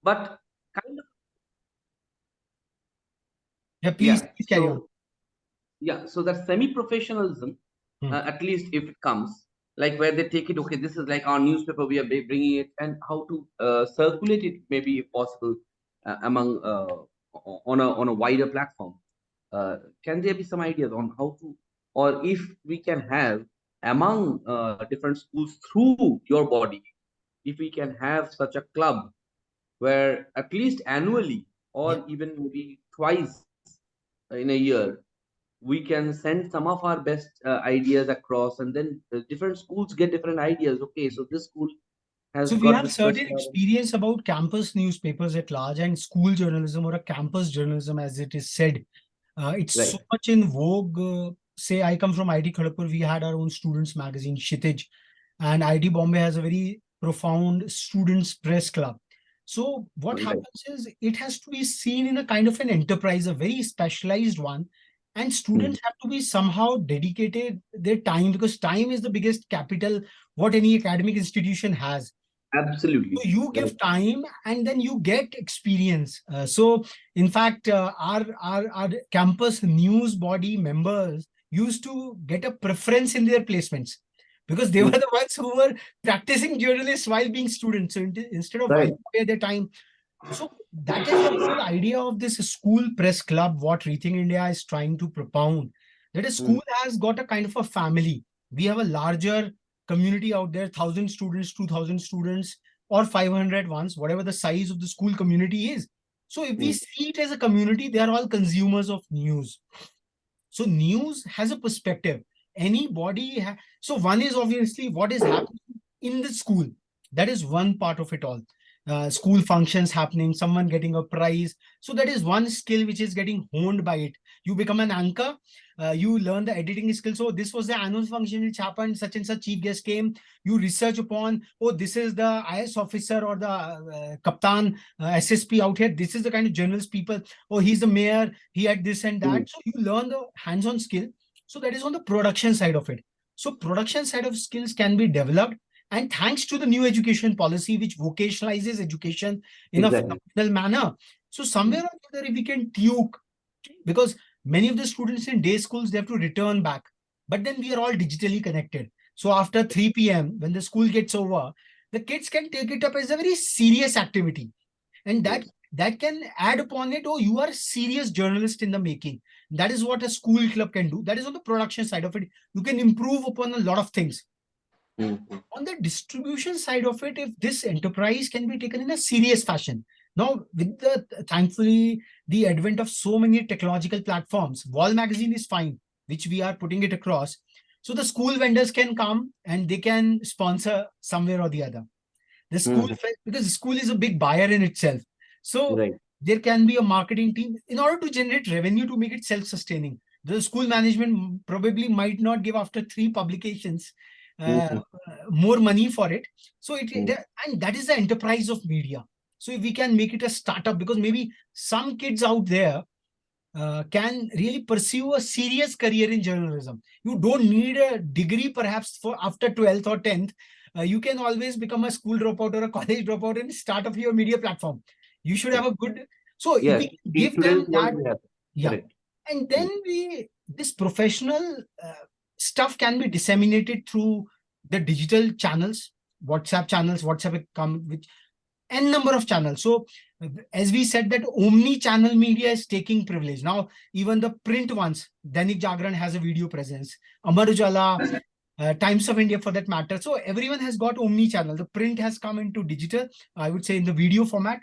but kind of, Yeah, yeah. please carry on. So that semi-professionalism, Hmm. at least if it comes, like where they take it, okay, this is like our newspaper, we are bringing it, and how to circulate it, maybe if possible, among on a wider platform. Can there be some ideas on how to, or if we can have among different schools through your body, if we can have such a club where at least annually Yeah. or even maybe twice in a year we can send some of our best ideas across, and then different schools get different ideas. Okay, so this school has So we got have this press certain club. experience about campus newspapers at large and school journalism, or a campus journalism, as it is said. It's so Right. much in vogue. Say, I come from IT Kharagpur. We had our own students magazine, Kshitij, and IT Bombay has a very profound students press club. So what Right. happens is it has to be seen in a kind of an enterprise, a very specialized one, and Hmm. students have to be somehow dedicated their time, because time is the biggest capital what any academic institution has. Absolutely. So you Right. give time and then you get experience. So in fact, our campus news body members used to get a preference in their placements because they were Hmm. the ones who were practicing journalists while being students. So instead of Right. whiling away their time, so that is the whole idea of this school press club, what Rethink India is trying to propound. That a Hmm. school has got a kind of a family. We have a larger community out there, 1,000 students, 2,000 students, or 500 ones, whatever the size of the school community is. So if we Hmm. see it as a community, they are all consumers of news. So news has a perspective. So one is obviously what is happening in the school. That is one part of it all. School functions happening, someone getting a prize. So that is one skill which is getting honed by it. You become an anchor. You learn the editing skill. So this was the annual function which happened. Such and such chief guest came. You research upon. Oh, this is the IS officer or the Kaptan SSP out here. This is the kind of journalist people. Oh, he's the mayor, he had this and Hmm. that. So you learn the hands-on skill. So that is on the production side of it. So production side of skills can be developed. And thanks to the new education policy, which vocationalizes education in a Exactly. phenomenal manner. So somewhere Hmm. or the other, if we can tuke, because many of the students in day schools, they have to return back. But then we are all digitally connected. So after 3 p.m., when the school gets over, the kids can take it up as a very serious activity, and that Yes. that can add upon it. Oh, you are a serious journalist in the making. That is what a school club can do. That is on the production side of it. You can improve upon a lot of things. Hmm. Hmm. On the distribution side of it, if this enterprise can be taken in a serious fashion, now with the thankfully the advent of so many technological platforms, wall magazine is fine, which we are putting it across. So the school vendors can come and they can sponsor somewhere or the other the Hmm. school, because the school is a big buyer in itself. So Right. there can be a marketing team in order to generate revenue to make it self-sustaining. The school management probably might not give after 3 publications Hmm. uh, Hmm. more money for it. So Hmm. and that is the enterprise of media. So if we can make it a startup, because maybe some kids out there can really pursue a serious career in journalism. You don't need a degree perhaps for after 12th or 10th. You can always become a school dropout or a college dropout and start up your media platform. You should have Right. a good. So if Yes. we In give them today's world that, we have. yeah. Correct. And Hmm. then this professional stuff can be disseminated through the digital channels, WhatsApp come with n number of channels. So as we said that omni-channel media is taking privilege. Now, even the print ones, Dainik Jagran has a video presence, Amar Ujala, Times of India for that matter. So everyone has got omni-channel. The print has come into digital, I would say in the video format.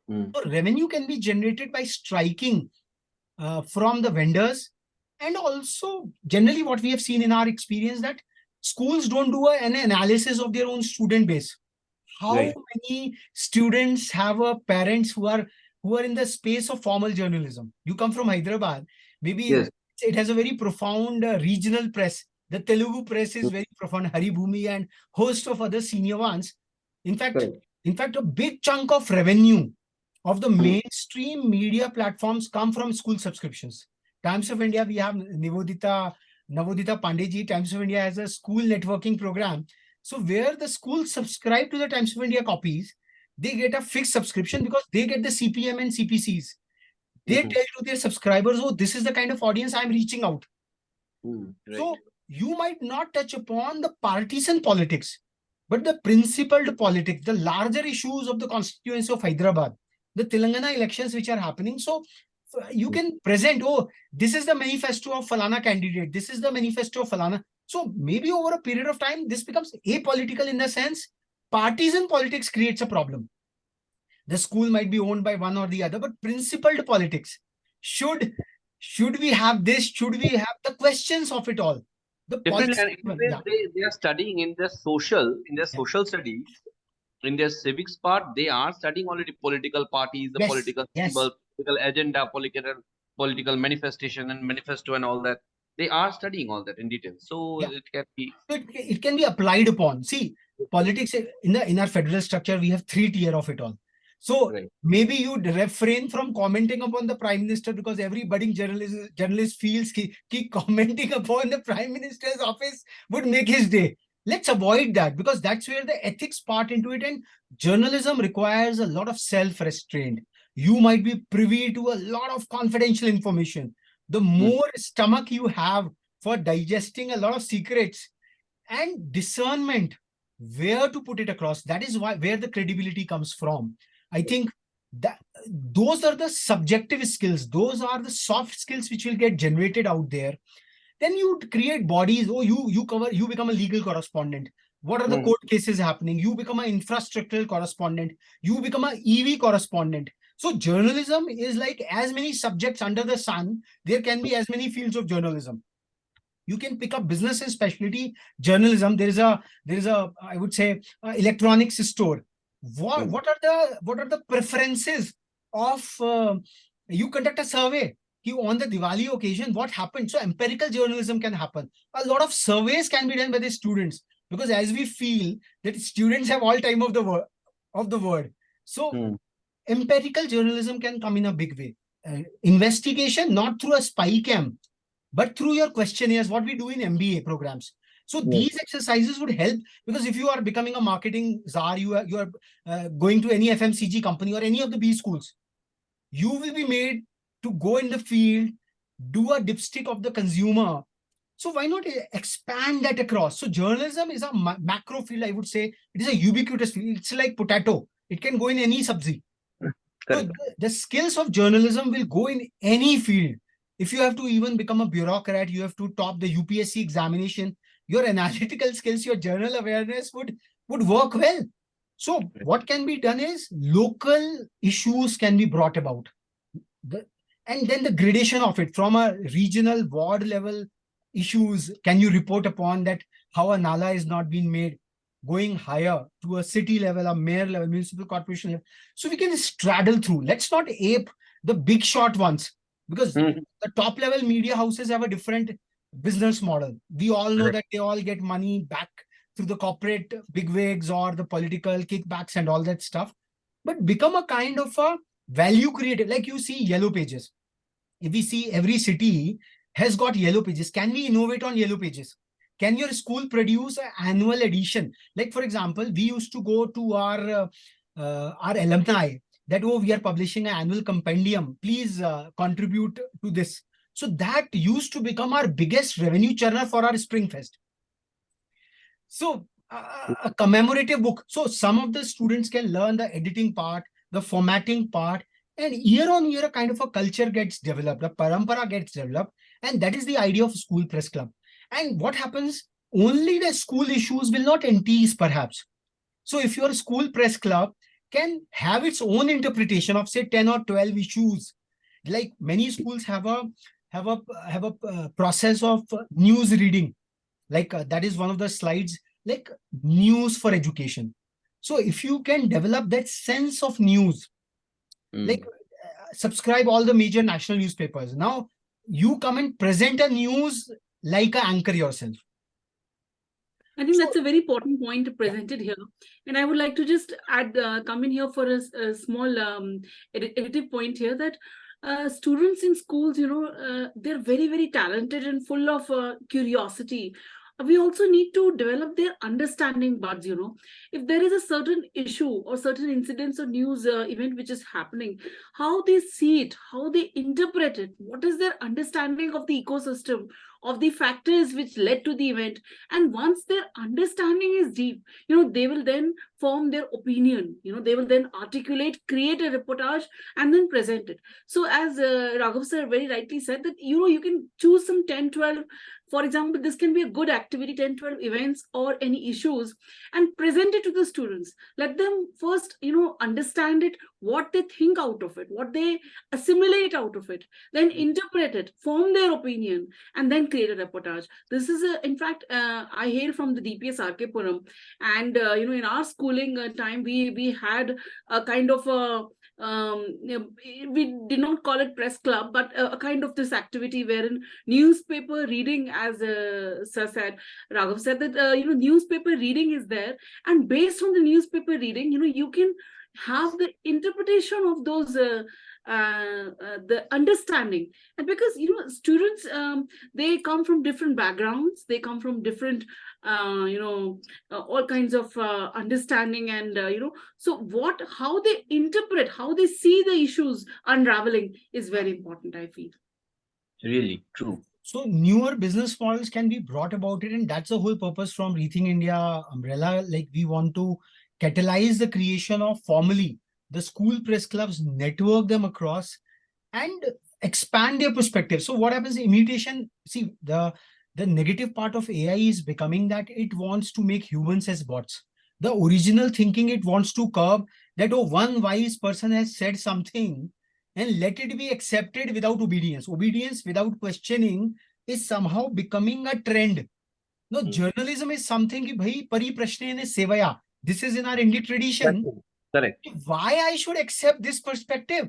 Hmm. So revenue can be generated by striking from the vendors. And also, generally, what we have seen in our experience that schools don't do an analysis of their own student base. How Right. many students have parents who are in the space of formal journalism? You come from Hyderabad, maybe Yes. it has a very profound regional press. The Telugu press is very profound, Hari Bhumi and host of other senior ones. In fact, Correct. a big chunk of revenue of the Hmm. mainstream media platforms come from school subscriptions. Times of India, we have Navodita Pandeji. Times of India has a school networking program. So where the schools subscribe to the Times of India copies, they get a fixed subscription because they get the CPM and CPCs. They Mhm. tell to their subscribers, oh, this is the kind of audience I'm reaching out. Right. So you might not touch upon the partisan politics, but the principled politics, the larger issues of the constituency of Hyderabad, the Telangana elections which are happening. So you Mm. can present, oh, this is the manifesto of Falana candidate, this is the manifesto of Falana. So maybe over a period of time, this becomes apolitical in the sense partisan politics creates a problem. The school might be owned by one or the other, but principled politics should we have this, should we have the questions of it all, the Definitely, policy and in level, a way, yeah, they are studying in their yeah, social studies, in their civics part, they are studying already political parties, the yes, political yes, symbols, political agenda, political manifestation and manifesto and all that. They are studying all that in detail. So yeah. it can be So it can be applied upon. See, politics in our federal structure, we have three tier of it all. So right. maybe you refrain from commenting upon the prime minister because every budding journalist feels keep commenting upon the prime minister's office would make his day. Let's avoid that because that's where the ethics part into it, and journalism requires a lot of self-restraint. You might be privy to a lot of confidential information. The Mm. more stomach you have for digesting a lot of secrets and discernment where to put it across, that is why where the credibility comes from. I think that those are the subjective skills, those are the soft skills which will get generated out there. Then you create bodies. Oh, you become a legal correspondent. What are the Mm. court cases happening? You become an infrastructural correspondent. You become an EV correspondent. So journalism is like as many subjects under the sun, there can be as many fields of journalism. You can pick up business and specialty journalism. There is a I would say electronics store. what Mm. what are the preferences of you conduct a survey. You on the Diwali occasion, what happened? So empirical journalism can happen. A lot of surveys can be done by the students because as we feel that students have all time of the word. So Mm. empirical journalism can come in a big way. Investigation not through a spy cam but through your questionnaires, what we do in MBA programs. So Yes. these exercises would help because if you are becoming a marketing czar, you are going to any FMCG company or any of the B schools, you will be made to go in the field, do a dipstick of the consumer. So why not expand that across? So journalism is a macro field, I would say. It is a ubiquitous field. It's like potato. It can go in any subject. So Correct. the skills of journalism will go in any field. If you have to even become a bureaucrat, you have to top the UPSC examination, your analytical skills, your journal awareness would work well. So what can be done is local issues can be brought about. The, and then the gradation of it from a regional ward level issues, can you report upon that how a nala is not being made, going higher to a city level, a mayor level, municipal corporation level. So we can straddle through. Let's not ape the big shot ones because Mhm. the top level media houses have a different business model. We all know Right. that they all get money back through the corporate bigwigs or the political kickbacks and all that stuff, but become a kind of a value creator. Like you see yellow pages. If we see every city has got yellow pages, can we innovate on yellow pages? Can your school produce an annual edition? Like for example, we used to go to our alumni that, oh, we are publishing an annual compendium, please contribute to this. So that used to become our biggest revenue churner for our spring fest. So a commemorative book. So some of the students can learn the editing part, the formatting part, and year on year, a kind of a culture gets developed, a parampara gets developed, and that is the idea of school press club. And what happens? Only the school issues will not entice, perhaps. So if your school press club can have its own interpretation of say 10 or 12 issues, like many schools have a have a process of news reading, like that is one of the slides, like news for education. So if you can develop that sense of news, like Mm. subscribe all the major national newspapers, now you come and present a news like a anchor yourself. I think So that's a very important point yeah, presented here. And I would like to just add, come in here for a small additive point here that students in schools, they're very, very talented and full of curiosity. we also need to develop their understanding buds. If there is a certain issue or certain incidents or news event which is happening, how they see it, how they interpret it, what is their understanding of the ecosystem, of the factors which led to the event. And once their understanding is deep, they will then form their opinion. They will then articulate, create a reportage, and then present it. So as Raghav sir very rightly said, that you can choose some 10, 12, for example, this can be a good activity, 10, 12 events or any issues, and present it to the students. Let them first understand it, what they think out of it, what they assimilate out of it, then interpret it, form their opinion, and then create a reportage. This is in fact, I hail from the DPS RK Puram, and in our schooling time, we had a kind of a we did not call it press club, but a kind of this activity wherein newspaper reading, as sir said, Raghav said, that newspaper reading is there, and based on the newspaper reading, you can have the interpretation of those the understanding. And because students, they come from different backgrounds, they come from different all kinds of understanding, and so how they interpret, how they see the issues unraveling is very important, I feel. Really true. So newer business models can be brought about it, and that's the whole purpose from Rethink India umbrella. Like, we want to catalyze the creation of formally the school press clubs, network them across, and expand their perspective. So what happens? Imitation. See, the negative part of AI is becoming that it wants to make humans as bots. The original thinking it wants to curb, that one wise person has said something, and let it be accepted without obedience. Obedience without questioning is somehow becoming a trend. No, journalism is something ki bhai pari prashne ne sevaya. This is in our Indian tradition. Correct. Why I should accept this perspective?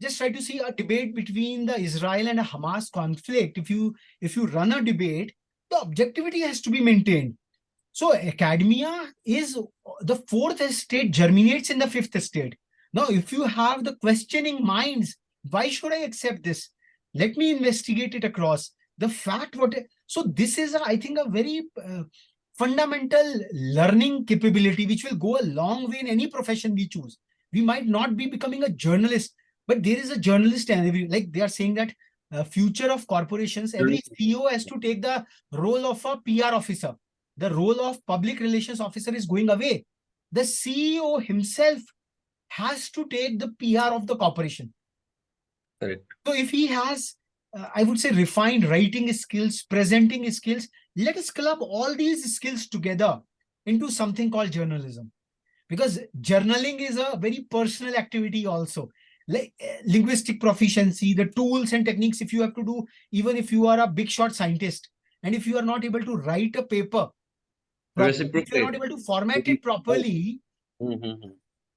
Just try to see a debate between the Israel and a Hamas conflict. If you run a debate, the objectivity has to be maintained. So academia is the fourth estate, germinates in the fifth estate. Now, if you have the questioning minds, why should I accept this? Let me investigate it across. The fact so this is, I think, a very fundamental learning capability, which will go a long way in any profession we choose. We might not be becoming a journalist, but there is a journalist, and like they are saying that future of corporations, every CEO has to take the role of a PR officer. The role of public relations officer is going away. The CEO himself has to take the PR of the corporation. Correct. So if he has, I would say, refined writing skills, presenting skills, let us club all these skills together into something called journalism. Because journaling is a very personal activity also. Like linguistic proficiency, the tools and techniques, if you have to do, even if you are a big shot scientist, and if you are not able to write a paper, if you are not able to format it properly,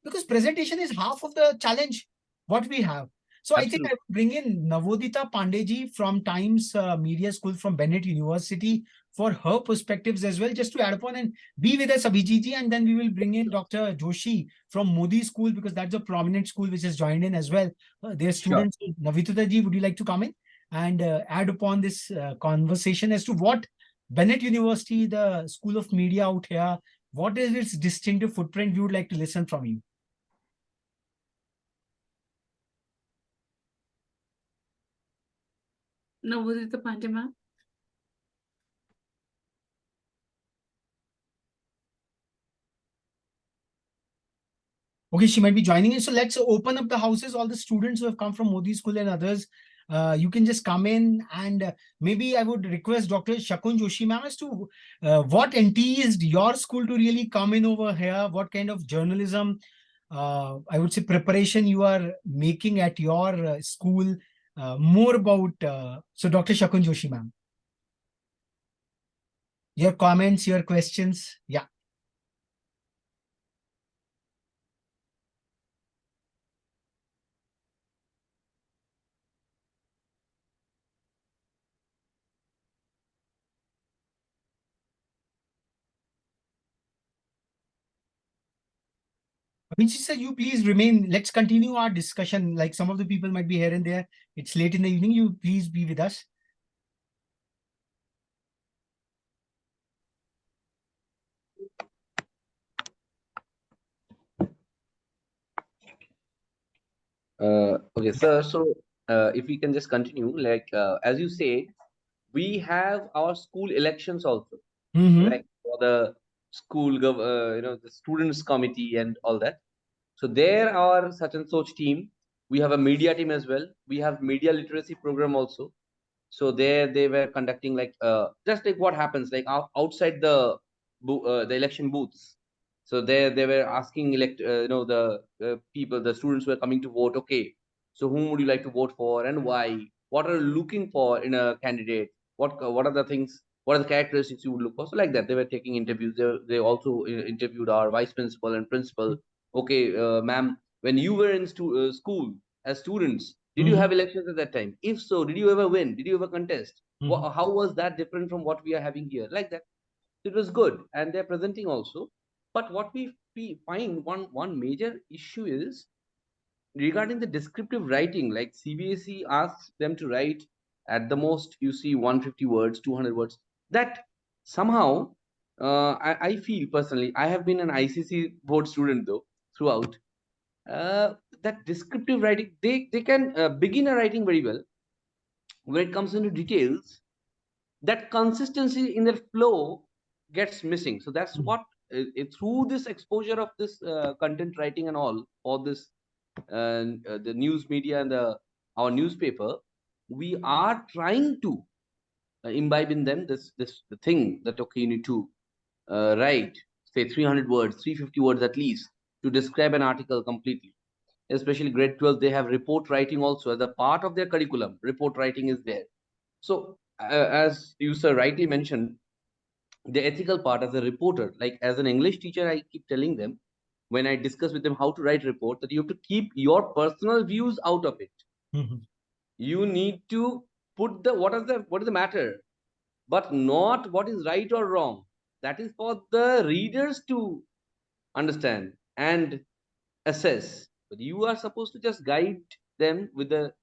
because presentation is half of the challenge what we have. So I think I will bring in Navodita Pandeji from Times Media School from Bennett University for her perspectives as well, just to add upon and be with us, Abhijit, and then we will bring in Dr. Joshi from Modi School, because that's a prominent school which has joined in as well. Their students, Navodita ji, would you like to come in and add upon this conversation as to what Bennett University, the School of Media out here, what is its distinctive footprint? We would like to listen from you. Navodita Pandey ma'am. Okay, she might be joining in. So let's open up the houses. All the students who have come from Modi School and others, you can just come in, and maybe I would request Dr. Shakun Joshi ma'am as to what enticed your school to really come in over here. What kind of journalism, I would say, preparation you are making at your school. More about, so Dr. Shakun Joshi ma'am. Your comments, your questions. Yeah. Vinci sir, you please remain. Let's continue our discussion. Like, some of the people might be here and there. It's late in the evening. You please be with us. Okay, sir. So, if we can just continue, like as you say, we have our school elections also, Mm-hmm. like for the school, the students committee and all that. So there are such and such team. We have a media team as well. We have media literacy program also. So there they were conducting like just like what happens like outside the election booths. So there they were asking the people, the students were coming to vote. Okay, so whom would you like to vote for and why? What are you looking for in a candidate? What are the things? What are the characteristics you would look for? So like that, they were taking interviews. They also interviewed our vice principal and principal. Okay, ma'am, when you were in school as students, did you Mm-hmm. have elections at that time? If so, did you ever win? Did you ever contest? Mm-hmm. How was that different from what we are having here? Like that, it was good, and they're presenting also. But what we find one major issue is regarding the descriptive writing. Like CBSE asks them to write at the most, you see, 150 words, 200 words. That somehow, I feel personally, I have been an ICC board student though throughout. Uh, that descriptive writing, they can begin a writing very well. When it comes into details, that consistency in their flow gets missing. So that's what through this exposure of this content writing and all this the news media and the our newspaper, we are trying to imbibe in them this the thing that okay, you need to write say 300 words, 350 words at least to describe an article completely. Especially grade 12, they have report writing also as a part of their curriculum. Report writing is there. So as you sir rightly mentioned, the ethical part as a reporter, like as an English teacher, I keep telling them when I discuss with them how to write report, that you have to keep your personal views out of it. Mm-hmm. You need to put the what is the matter, but not what is right or wrong. That is for the readers to understand and assess. But you are supposed to just guide them with the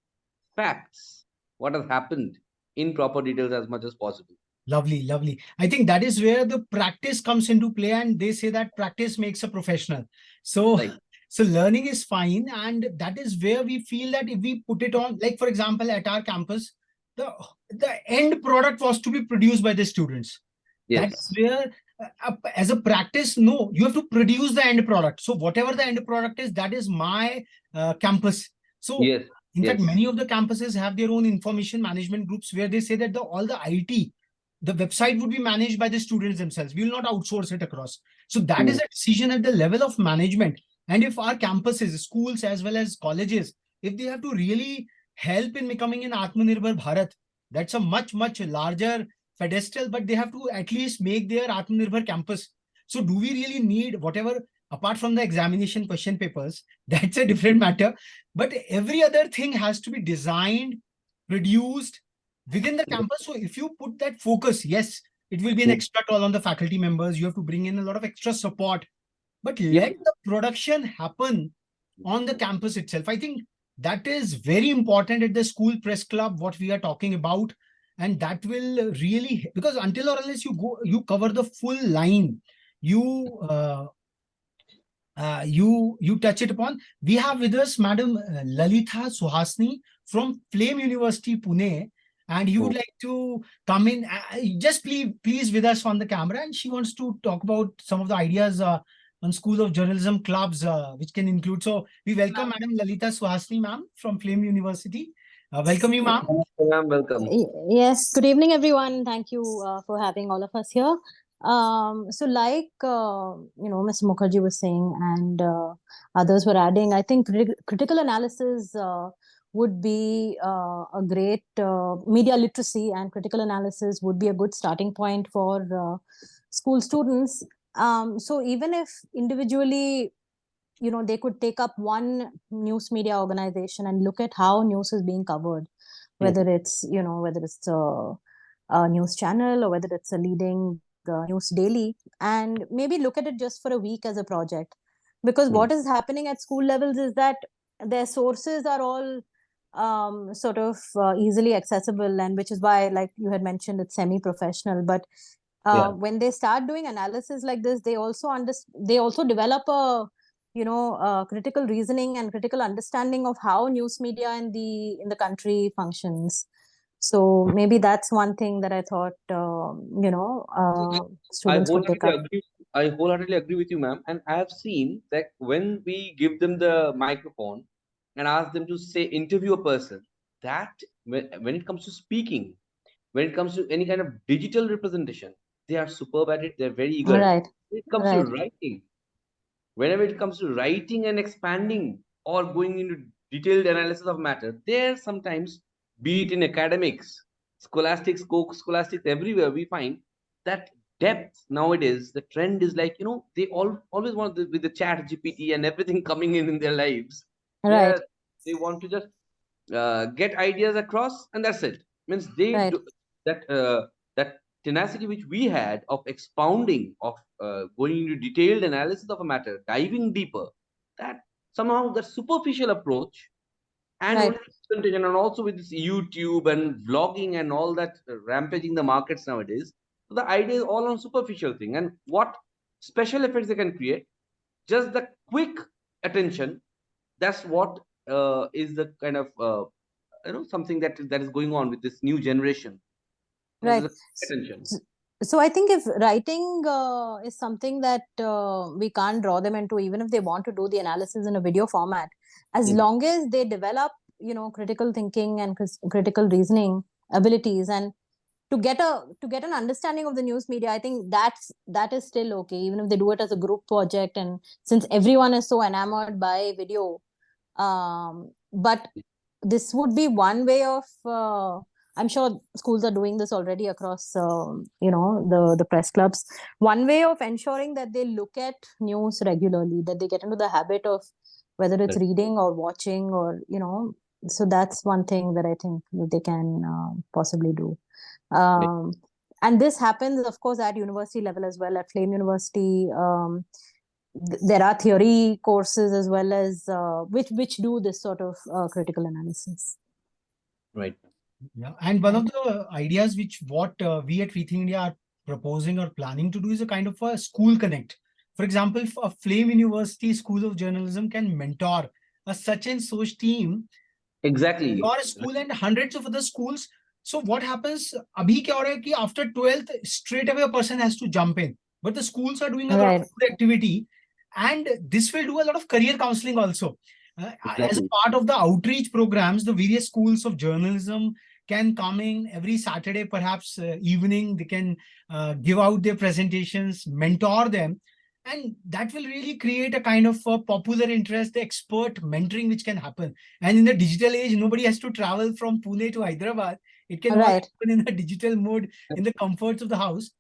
facts, what has happened in proper details as much as possible. Lovely, lovely. I think that is where the practice comes into play, and they say that practice makes a professional. So, Like so learning is fine, and that is where we feel that if we put it on, like for example, at our campus, the the end product was to be produced by the students. That is yes, where, as a practice, no, you have to produce the end product. So whatever the end product is, that is my campus. So yes, in fact, yes, many of the campuses have their own information management groups where they say that all the IT, the website would be managed by the students themselves. We will not outsource it across. So that is true. a decision at the level of management. And if our campuses, schools as well as colleges, if they have to really help in becoming an Atmanirbhar Bharat, that's a much, much larger pedestal, but they have to at least make their Atmanirbhar campus. So do we really need whatever, apart from the examination question papers, that's a different matter. But every other thing has to be designed, produced within the campus. So if you put that focus, yes, it will be an Mm. extra toll on the faculty members. You have to bring in a lot of extra support, but Yep. let the production happen on the campus itself. I think that is very important at the school press club, what we are talking about. And that will really, because until or unless you go, you cover the full line, you you touch it upon. We have with us Madam Lalita Suhasni from Flame University, Pune, and you would Mm. like to come in. Just please with us on the camera, and she wants to talk about some of the ideas on School of Journalism clubs, which can include. So we welcome Madam Lalita Suhasni, ma'am, from Flame University. Welcome you, ma'am. Welcome, welcome. Yes, good evening, everyone. Thank you for having all of us here. So, like Mr. Mukherjee was saying, and others were adding, I think critical analysis would be a great media literacy, and critical analysis would be a good starting point for school students. So, even if individually, they could take up one news media organization and look at how news is being covered, Mhm. whether it's a news channel or whether it's a leading news daily, and maybe look at it just for a week as a project. Because Mhm. what is happening at school levels is that their sources are all sort of easily accessible, and which is why, like you had mentioned, it's semi-professional. But Yeah. when they start doing analysis like this, they also develop a critical reasoning and critical understanding of how news media in the country functions. So maybe that's one thing that I thought I students could take wholeheartedly up. agree. I wholeheartedly agree with you, ma'am. And I have seen that when we give them the microphone and ask them to say interview a person, that when it comes to speaking, when it comes to any kind of digital representation, they are superb at it. They're very eager. Right, When it comes to right, writing, whenever it comes to writing and expanding or going into detailed analysis of matter, there sometimes, be it in academics, scholastics, scholastics, everywhere, we find that depth nowadays, the trend is like, they always want with the chat GPT and everything coming in their lives. right, They want to just get ideas across, and that's it. Means they right, do that tenacity which we had of expounding, of going into detailed analysis of a matter, diving deeper. That somehow that superficial approach, and right, only presentation, and also with this YouTube and vlogging and all that rampaging the markets nowadays. So the idea is all on superficial thing, and what special effects they can create, just the quick attention. That's what is the kind of something that is going on with this new generation. There's right. a attention. So I think if writing is something that we can't draw them into, even if they want to do the analysis in a video format, as Mm. long as they develop, critical thinking and critical reasoning abilities, and to get an understanding of the news media, I think that is still okay, even if they do it as a group project. And since everyone is so enamored by video, but this would be one way of I'm sure schools are doing this already across the press clubs. One way of ensuring that they look at news regularly, that they get into the habit of whether it's Correct. reading or watching, or so that's one thing that I think they can possibly do. Right. And this happens, of course, at university level as well. At Flame University, there are theory courses as well as which do this sort of critical analysis. Right. Yeah, and one of the ideas which what we at Rethink India are proposing or planning to do is a kind of a school connect. For example, a Flame University School of Journalism can mentor a such and such team, Exactly. your school and hundreds of other schools. So what happens? Abhi kya ho raha hai ki after 12th, straight away a person has to jump in. But the schools are doing a lot of good activity, and this will do a lot of career counseling also. As a Exactly. part of the outreach programs, the various schools of journalism can come in every Saturday, perhaps evening. They can give out their presentations, mentor them, and that will really create a kind of popular interest, the expert mentoring which can happen. And in the digital age, nobody has to travel from Pune to Hyderabad. It can all happen in a digital mode in the comforts of the house.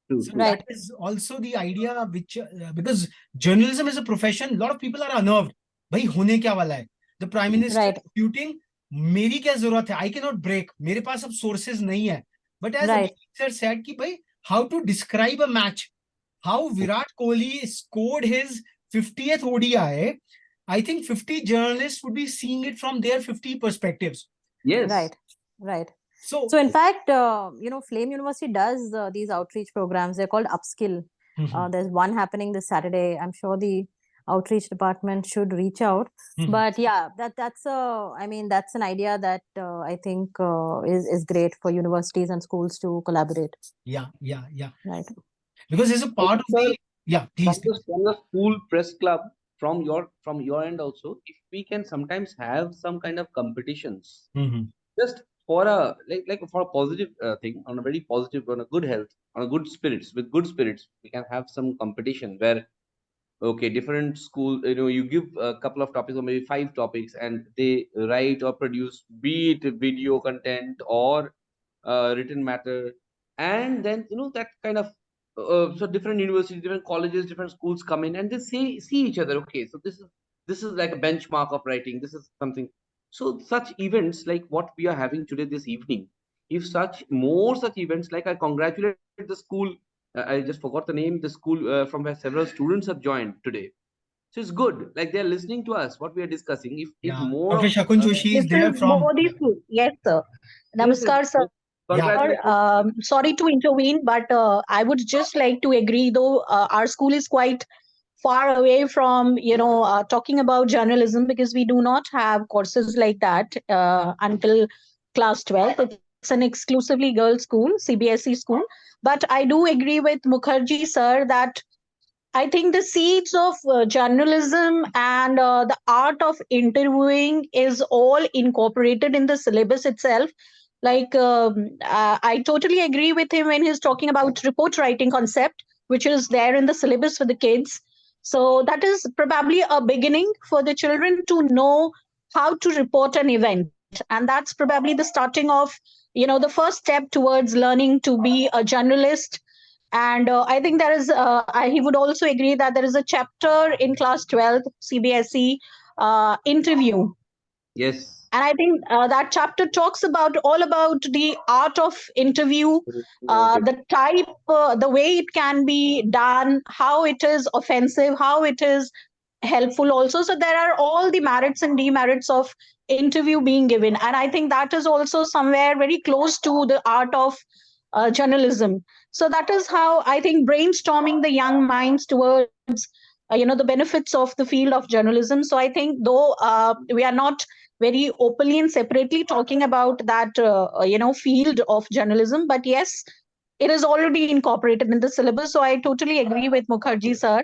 True, So true. that is also the idea, which because journalism is a profession, a lot of people are unnerved. Bhai hone kya wala hai? The Prime Minister disputing, मेरी क्या जरूरत है? I cannot break. मेरे पास अब sources नहीं है. But as Abhishek sir said कि भाई, how to describe a match, how Virat Kohli scored his 50th ODI, I think 50 journalists would be seeing it from their 50 perspectives. Yes. Right. So in fact, Flame University does these outreach programs. They're called Upskill. There's one happening this Saturday. I'm sure the outreach department should reach out. But yeah, that's an idea that I think is great for universities and schools to collaborate. Yeah. Right. Because there's a part of the please. From the school press club, from your end also, if we can sometimes have some kind of competitions, just for a like for a positive thing, on a very positive, on a good health, on a good spirits, with good spirits, we can have some competition where, okay, different school, you give a couple of topics or maybe 5 topics, and they write or produce, be it video content or written matter, and then that kind of so different universities, different colleges, different schools come in, and they see each other. Okay, so this is like a benchmark of writing. This is something. So such events like what we are having today this evening, if such events, like I congratulate the school, I just forgot the name, the school from where several students have joined today. So it's good, like they're listening to us what we are discussing. If more Dr. Shakun Joshi is there from Modi School. Yes, sir. Namaskar, sir. Sorry to intervene, but I would just like to agree, though our school is quite far away from, talking about journalism, because we do not have courses like that until class 12th. It's an exclusively girls' school, CBSE school. But I do agree with Mukherjee, sir, that I think the seeds of journalism and the art of interviewing is all incorporated in the syllabus itself. Like, I totally agree with him when he's talking about report writing concept, which is there in the syllabus for the kids. So that is probably a beginning for the children to know how to report an event, and that's probably the starting of, the first step towards learning to be a journalist. And I think he would also agree that there is a chapter in class 12 CBSE interview. Yes. And I think that chapter talks about all about the art of interview, the type, the way it can be done, how it is offensive, how it is helpful also. So there are all the merits and demerits of interview being given. And I think that is also somewhere very close to the art of journalism. So that is how I think brainstorming the young minds towards the benefits of the field of journalism. So I think, though we are not very openly and separately talking about that field of journalism, but yes, it is already incorporated in the syllabus. So I totally agree with Mukherjee sir,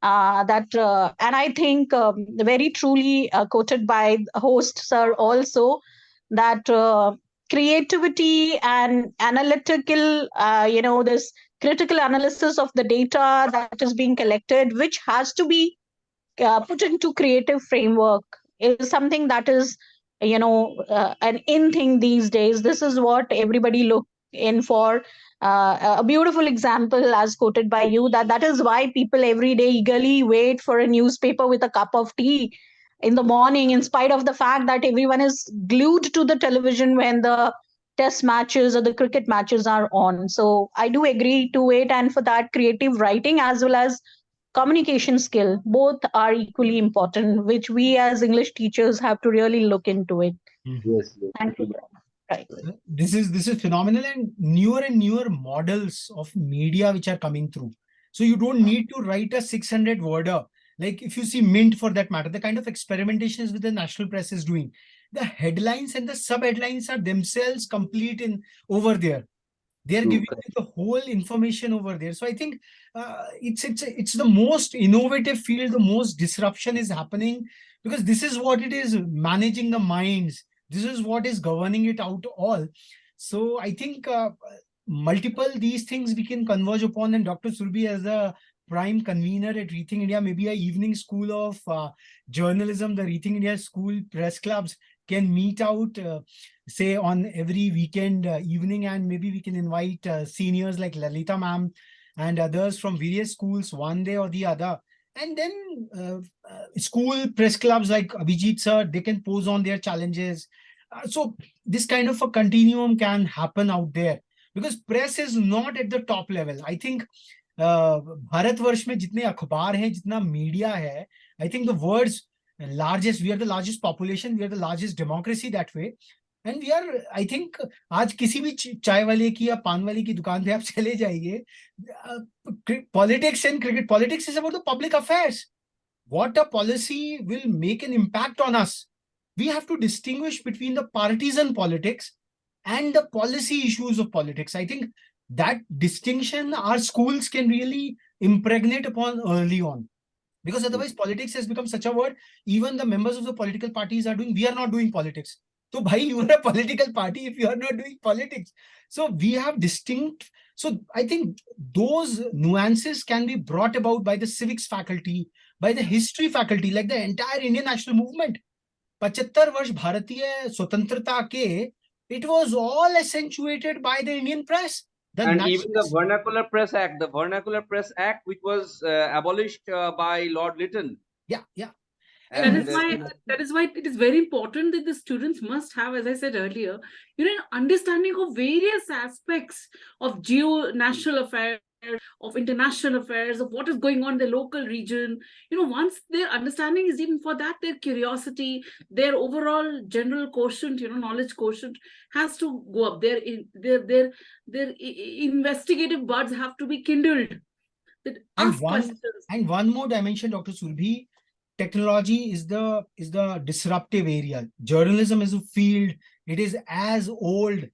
that and I think very truly quoted by the host sir also, that creativity and analytical, this critical analysis of the data that is being collected, which has to be put into creative framework, is something that is an in thing these days. This is what everybody look in for. A beautiful example as quoted by you, that is why people every day eagerly wait for a newspaper with a cup of tea in the morning, in spite of the fact that everyone is glued to the television when the test matches or the cricket matches are on. So I do agree to it, and for that, creative writing as well as communication skill, both are equally important, which we as English teachers have to really look into it. Yes. Yes. Thank you. Right. This is phenomenal, and newer models of media which are coming through. So you don't need to write a 600 worder. Like if you see Mint for that matter, the kind of experimentations with the national press is doing, the headlines and the sub headlines are themselves complete in over there. They are True, giving correct. you the whole information over there. So I think it's the most innovative field. The most disruption is happening because this is what it is managing the minds. This is what is governing it out all. So I think multiple these things we can converge upon. And Dr. Surbi, as a prime convener at Rethink India, maybe a evening school of journalism, the Rethink India school press clubs can meet out, say on every weekend evening, and maybe we can invite seniors like Lalita ma'am and others from various schools one day or the other. And then school press clubs like Abhijit sir, they can pose on their challenges. So this kind of a continuum can happen out there, because press is not at the top level. I think Bharatvarsh में जितने अखबार हैं, जितना media है, I think the world's largest, we are the largest population, we are the largest democracy that way. And we are, I think, आज किसी भी चाय वाले की या पान वाले की दुकान पे आप चले जाइए, politics and cricket, politics is about the public affairs. What a policy will make an impact on us. We have to distinguish between the partisan politics and the policy issues of politics. I think that distinction our schools can really impregnate upon early on. Because otherwise politics has become such a word, even the members of the political parties are doing, we are not doing politics. So bhai, you are a political party if you are not doing politics. So we have distinct, so I think those nuances can be brought about by the civics faculty, by the history faculty, like the entire Indian national movement. 75 वर्ष भारतीय स्वतंत्रता के, it was all accentuated by the Indian press. And even the Vernacular Press Act, which was abolished by Lord Lytton. Yeah. And that is why it is very important that the students must have, as I said earlier, an understanding of various aspects of national affairs, of international affairs, of what is going on in the local region. Once their understanding is even for that, their curiosity, their overall general quotient, knowledge quotient has to go up. Their investigative buds have to be kindled. that And ask one questions. and one more dimension, Dr. Surbhi, technology is the disruptive area. Journalism is a field. It is as old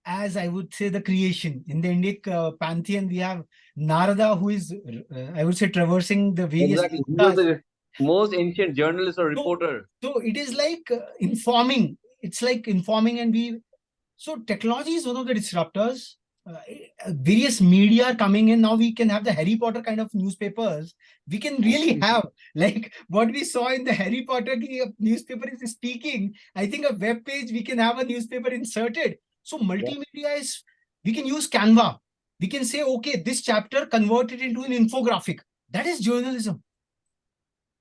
as, I would say, the creation. In the Indic pantheon, we have Narada, who is, I would say, traversing the various Exactly. He was eras. the most ancient journalist or So, reporter. so it is like informing. It's like informing, and we. So technology is one of the disruptors. Various media are coming in now. We can have the Harry Potter kind of newspapers. We can really have like what we saw in the Harry Potter newspaper is speaking. I think a web page we can have a newspaper inserted. So multimedia is, we can use Canva. We can say, okay, this chapter converted into an infographic. That is journalism.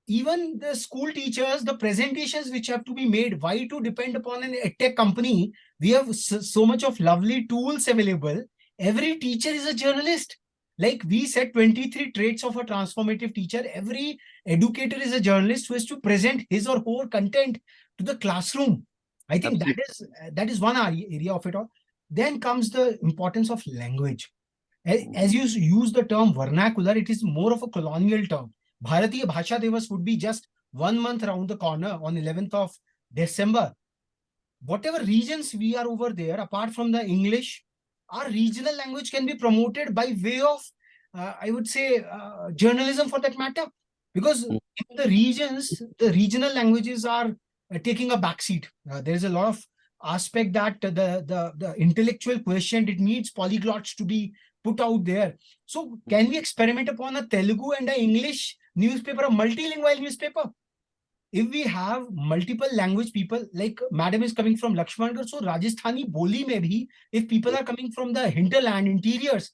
Even the school teachers, the presentations which have to be made, why to depend upon an tech company? We have so much of lovely tools available. Every teacher is a journalist. Like we said, 23 traits of a transformative teacher. Every educator is a journalist who has to present his or her content to the classroom. I think Absolutely. that is one area of it all. Then comes the importance of language. As you use the term vernacular, it is more of a colonial term. Bharatiya Bhasha Divas would be just 1 month around the corner on 11th of December. Whatever regions we are over there, apart from the English, our regional language can be promoted by way of, I would say, journalism for that matter. Because Mm. in the regions, the regional languages are taking a backseat. There is a lot of aspect that the intellectual quotient, it needs polyglots to be put out there. So can we experiment upon a Telugu and an English newspaper, a multilingual newspaper? If we have multiple language people, like madam is coming from Lakshmangarh, so Rajasthani Boli mein bhi, if people are coming from the hinterland, interiors,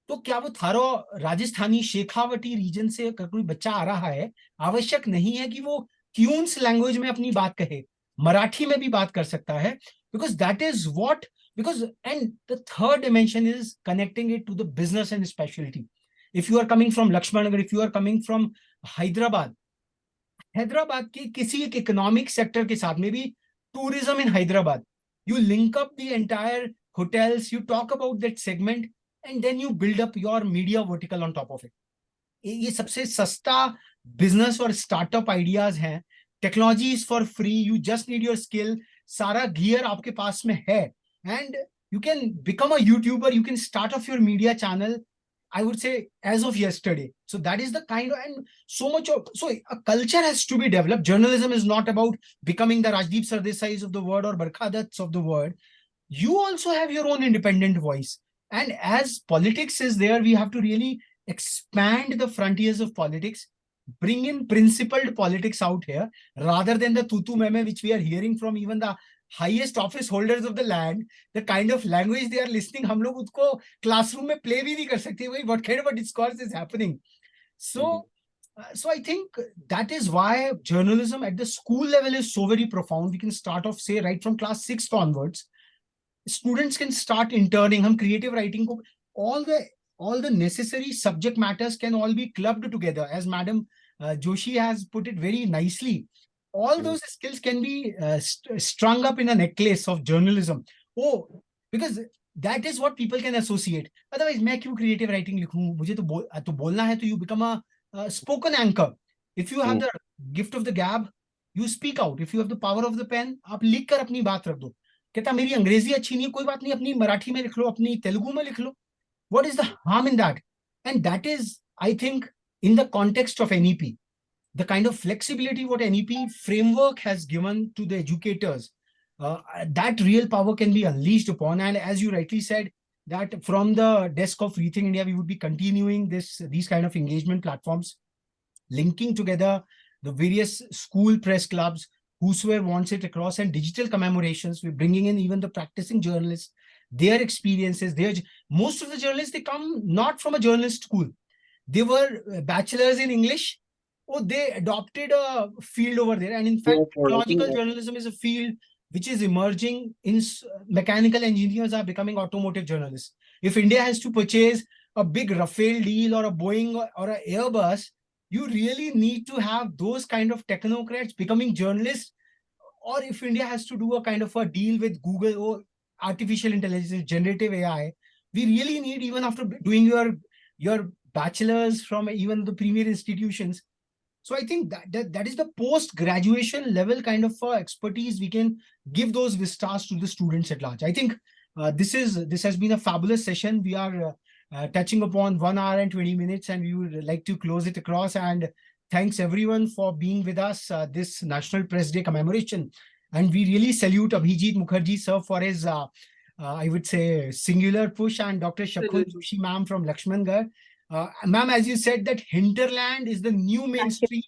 तो क्या वो थारो Rajasthani Shekhawati reason से अगर कोई बच्चा आ रहा है, आवश्यक नहीं है कि वो क्यूंस लैंग्वेज में अपनी बात कहे, मराठी में भी बात कर सकता है, because that is what, because, and the third dimension is connecting it to the business and specialty. If you are coming from Lakshmangarh, if you are coming from Hyderabad, Hyderabad के किसी एक इकोनॉमिक सेक्टर के साथ में भी, tourism in Hyderabad, you link up the entire hotels, you talk about that segment, and then you build up your media vertical on top of it. ये सबसे सस्ता बिजनेस और स्टार्टअप आइडियाज हैं. Technology is for free, you just need your skill, सारा gear आपके पास में है, and you can become a YouTuber, you can start of your media channel, I would say, as of yesterday. So that is the kind of, and so much of, so a culture has to be developed. Journalism is not about becoming the Rajdeep Sardesais of the world or Barkha Dutts of the world. You also have your own independent voice. And as politics is there, we have to really expand the frontiers of politics, bring in principled politics out here, rather than the tutu meme which we are hearing from even the highest office holders of the land. The kind of language they are listening, हम लोग उसको classroom में play भी नहीं कर सकते. What kind of a discourse is happening? So, so I think that is why journalism at the school level is so very profound. We can start off, say, right from class 6th onwards. Students can start interning. हम creative writing को, all the necessary subject matters can all be clubbed together, as Madam Joshi has put it very nicely. All those skills can be strung up in a necklace of journalism. Oh, because that is what people can associate. Otherwise, मैं क्यों creative writing लिखूं? मुझे तो बोलना है, तो you become a spoken anchor. If you have the gift of the gab, you speak out. If you have the power of the pen, आप लिख कर अपनी बात रख दो. कहता मेरी अंग्रेजी अच्छी नहीं है, कोई बात नहीं, अपनी मराठी में लिख लो, अपनी तेलुगु में लिख लो. What is the harm in that? And that is, I think, in the context of NEP, the kind of flexibility what NEP framework has given to the educators, that real power can be unleashed upon. And as you rightly said, that from the desk of Rethink India, we would be continuing these kind of engagement platforms, linking together the various school press clubs, whosoever wants it across, and digital commemorations. We're bringing in even the practicing journalists, their experiences. Most of the journalists, they come not from a journalist school. They were bachelors in English, or they adopted a field over there. And in fact, technological journalism is a field which is emerging. In mechanical engineers are becoming automotive journalists. If India has to purchase a big Rafale deal or a Boeing or an Airbus, you really need to have those kind of technocrats becoming journalists. Or if India has to do a kind of a deal with Google or artificial intelligence, generative AI, we really need, even after doing your bachelors from even the premier institutions. So I think that is the post-graduation level kind of expertise we can give those vistas to the students at large. I think this has been a fabulous session. We are touching upon 1 hour and 20 minutes, and we would like to close it across. And thanks everyone for being with us this National Press Day commemoration. And we really salute Abhijit Mukherjee sir for his I would say singular push, and Dr. Shakun Joshi ma'am from Lakshmangarh. Ma'am, as you said, that hinterland is the new mainstream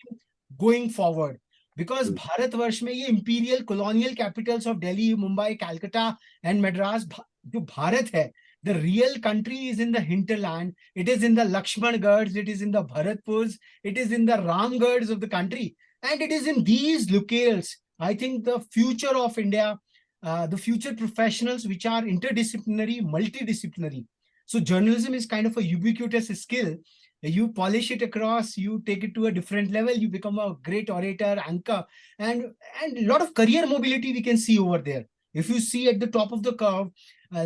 going forward, because Bharatvarsh mein ye imperial colonial capitals of Delhi, Mumbai, Calcutta and Madras, jo Bharat hai, the real country is in the hinterland. It is in the Lakshmangarhs, it is in the Bharatpurs, it is in the Ramgarhs of the country. And it is in these locales, I think the future of India, the future professionals which are interdisciplinary, multidisciplinary. So journalism is kind of a ubiquitous skill. You polish it across, you take it to a different level, you become a great orator, anchor, and a lot of career mobility we can see over there. If you see at the top of the curve,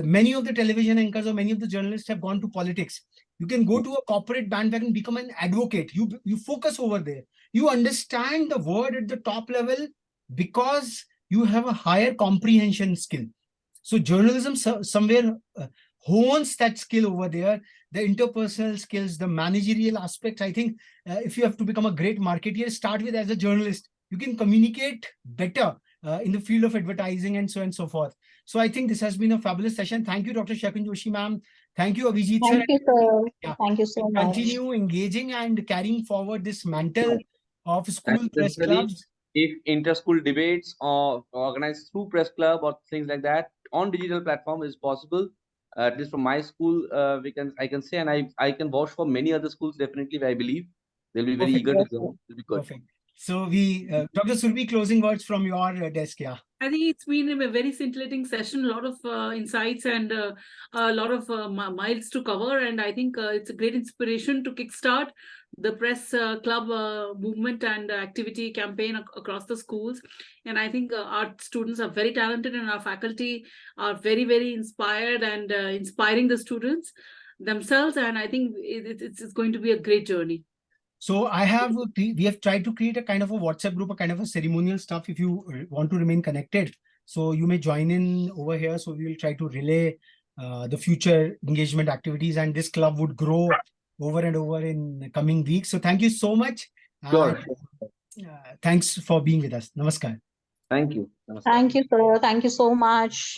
many of the television anchors or many of the journalists have gone to politics. You can go to a corporate bandwagon, become an advocate. You focus over there. You understand the word at the top level because you have a higher comprehension skill. So journalism somewhere hones that skill over there, the interpersonal skills, the managerial aspects. I think if you have to become a great marketer, start with as a journalist. You can communicate better in the field of advertising and so on and so forth. So I think this has been a fabulous session. Thank you, Dr. Shakun Joshi ma'am. Thank you, Abhijit sir. Thank you, sir. Yeah. Thank you so much. Continue engaging and carrying forward this mantle of school And press generally, clubs. if inter-school debates or organized through press club or things like that on digital platform is possible, at least from my school, I can say, and I can vouch for many other schools definitely where I believe they'll be very Perfect. eager to Yes, join. It'll be good. Perfect. So we, Dr. Surbi, closing words from your desk, yeah. I think it's been a very scintillating session, a lot of insights and a lot of miles to cover. And I think it's a great inspiration to kickstart the press club movement and activity campaign across the schools. And I think our students are very talented and our faculty are very, very inspired and inspiring the students themselves. And I think it's going to be a great journey. So we have tried to create a kind of a WhatsApp group, a kind of a ceremonial stuff if you want to remain connected. So you may join in over here. So we will try to relay the future engagement activities, and this club would grow over and over in the coming weeks. So thank you so much. Sure. Thanks for being with us. Namaskar. Thank you. Namaskar. Thank you, sir. Thank you so much.